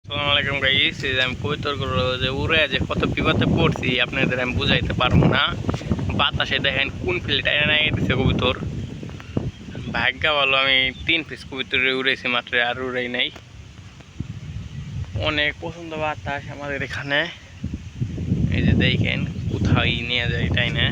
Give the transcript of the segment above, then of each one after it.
আসসালামু আলাইকুম গাইস, এই যে আমি কবুতরগুলো যে উড়ে যে কত বিপদে পড়ছি আপনাদের আমি বুঝাইতে পারবো না। বাতাসে দেখেন কোন ফিল্ড এনে দিচ্ছে কবুতর। ভাগ্য ভালো আমি 3 পিস কবুতর উড়েছি মাত্র, আর উড়াই নাই। অনেক পছন্দ বাতাস আমাদের এখানে। এই যে দেখেন কোথায় নিয়ে যায় তাই না।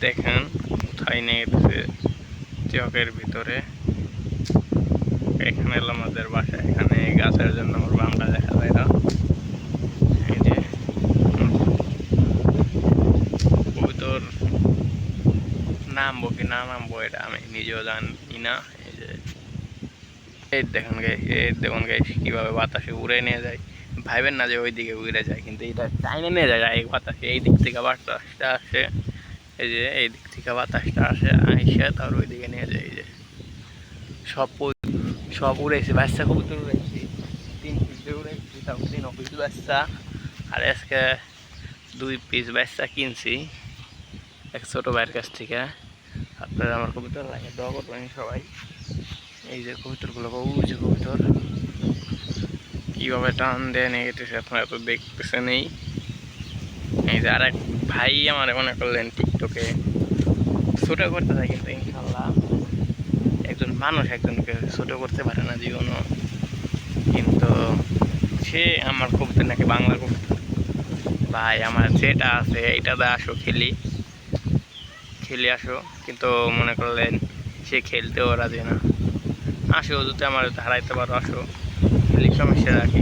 দেখেন কোথায় নিয়ে গেছে, চকের ভিতরে। এখানে এলো আমাদের বাসা, এখানে গাছের জন্য আমার বাংলা দেখা যায় না। এই যে কবুতর নামবো কি না নামবো এটা আমি নিজেও জানি না। এই যে এই দেখুন গাইস কিভাবে বাতাসে উড়ে নিয়ে যায়। ভাইবেন না যে ওই দিকে উড়ে যায়, কিন্তু এটা টাইনে নিয়ে যায় এই বাতাসে। এই দিক থেকে বাতাসটা আসে, এই যে এই দিক থেকে বাতাসটা আসে আইসা তারপর ওই দিকে নিয়ে যায়। এই যে সব সব উড়েছি, বাচ্চা কবুতর উড়েছি। 3 পিস উড়েছি, তারপর 3 পিস বাচ্চা। আর আজকে 2 পিস বাচ্চা কিনছি এক ছোট ভাইয়ের কাছ থেকে। আপনারা আমার কবুতর লাগে দোয়া করবেন সবাই। এই যে কবুতরগুলো, ওই যে কবুতর কীভাবে টান দেয় নেগেটিভে আপনারা তো দেখতেছেনই। এই যে আরেক ভাই আমার মনে করলেন টিকটকে ছোট করতে থাকে, কিন্তু ইনশাল্লাহ একজন মানুষ একজনকে ছোট করতে পারে না জীবনও। কিন্তু সে আমার কবুতর নাকি বাংলা কবুতর। ভাই আমার যেটা আছে এইটা দিয়ে আসো, খেলে আসো। কিন্তু মনে করলেন সে খেলতেও রাজি না। আসো যদি আমার হারাইতে পারো, আসো খেলি, সমস্যা রাখি।